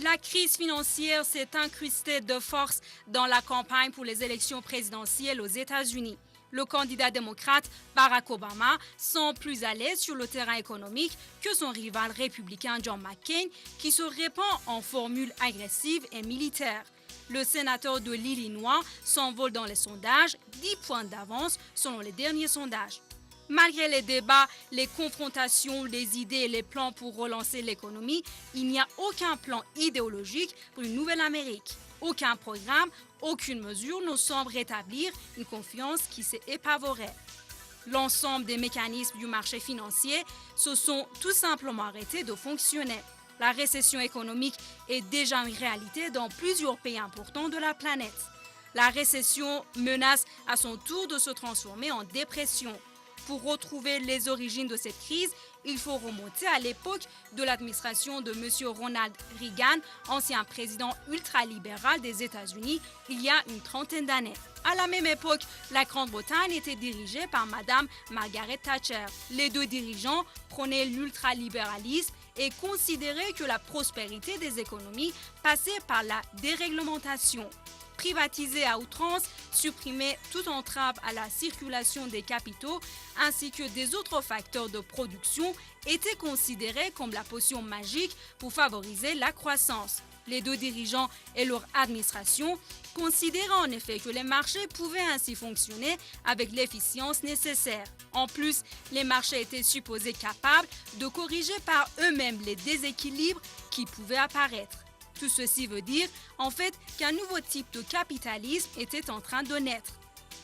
La crise financière s'est incrustée de force dans la campagne pour les élections présidentielles aux États-Unis. Le candidat démocrate Barack Obama semble plus à l'aise sur le terrain économique que son rival républicain John McCain, qui se répand en formules agressives et militaires. Le sénateur de l'Illinois s'envole dans les sondages, 10 points d'avance selon les derniers sondages. Malgré les débats, les confrontations, les idées et les plans pour relancer l'économie, il n'y a aucun plan idéologique pour une nouvelle Amérique. Aucun programme, aucune mesure ne semble rétablir une confiance qui s'est épavorée. L'ensemble des mécanismes du marché financier se sont tout simplement arrêtés de fonctionner. La récession économique est déjà une réalité dans plusieurs pays importants de la planète. La récession menace à son tour de se transformer en dépression. Pour retrouver les origines de cette crise, il faut remonter à l'époque de l'administration de M. Ronald Reagan, ancien président ultralibéral des États-Unis, il y a une trentaine d'années. À la même époque, la Grande-Bretagne était dirigée par Mme Margaret Thatcher. Les deux dirigeants prônaient l'ultralibéralisme et considéraient que la prospérité des économies passait par la déréglementation. Privatiser à outrance, supprimer toute entrave à la circulation des capitaux ainsi que des autres facteurs de production étaient considérés comme la potion magique pour favoriser la croissance. Les deux dirigeants et leur administration considéraient en effet que les marchés pouvaient ainsi fonctionner avec l'efficience nécessaire. En plus, les marchés étaient supposés capables de corriger par eux-mêmes les déséquilibres qui pouvaient apparaître. Tout ceci veut dire, en fait, qu'un nouveau type de capitalisme était en train de naître.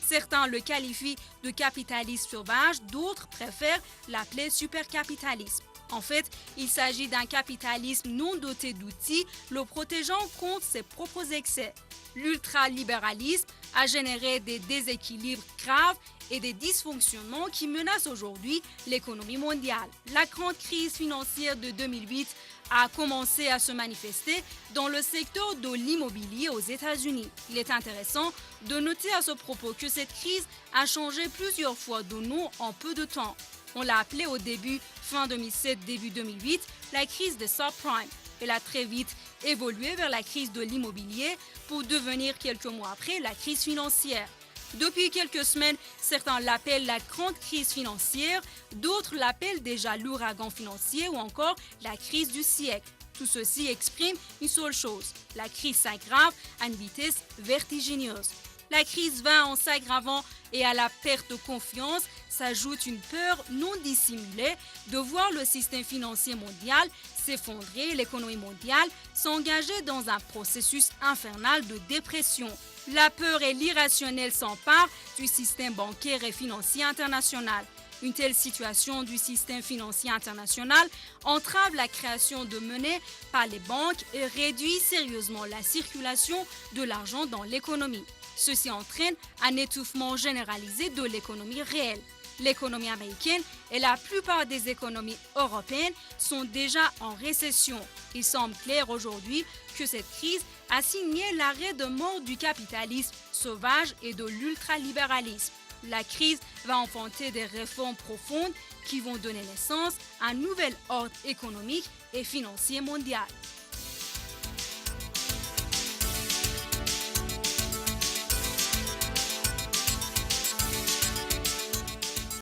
Certains le qualifient de capitalisme sauvage, d'autres préfèrent l'appeler supercapitalisme. En fait, il s'agit d'un capitalisme non doté d'outils le protégeant contre ses propres excès. L'ultralibéralisme a généré des déséquilibres graves et des dysfonctionnements qui menacent aujourd'hui l'économie mondiale. La grande crise financière de 2008 a commencé à se manifester dans le secteur de l'immobilier aux États-Unis. Il est intéressant de noter à ce propos que cette crise a changé plusieurs fois de nom en peu de temps. On l'a appelée au début, fin 2007, début 2008, la crise des subprimes. Elle a très vite évolué vers la crise de l'immobilier pour devenir quelques mois après la crise financière. Depuis quelques semaines, certains l'appellent la grande crise financière, d'autres l'appellent déjà l'ouragan financier ou encore la crise du siècle. Tout ceci exprime une seule chose, la crise s'aggrave à une vitesse vertigineuse. La crise va en s'aggravant et à la perte de confiance s'ajoute une peur non dissimulée de voir le système financier mondial s'effondrer et l'économie mondiale s'engager dans un processus infernal de dépression. La peur et l'irrationnel s'emparent du système bancaire et financier international. Une telle situation du système financier international entrave la création de monnaie par les banques et réduit sérieusement la circulation de l'argent dans l'économie. Ceci entraîne un étouffement généralisé de l'économie réelle. L'économie américaine et la plupart des économies européennes sont déjà en récession. Il semble clair aujourd'hui que cette crise a signé l'arrêt de mort du capitalisme sauvage et de l'ultralibéralisme. La crise va enfanter des réformes profondes qui vont donner naissance à un nouvel ordre économique et financier mondial.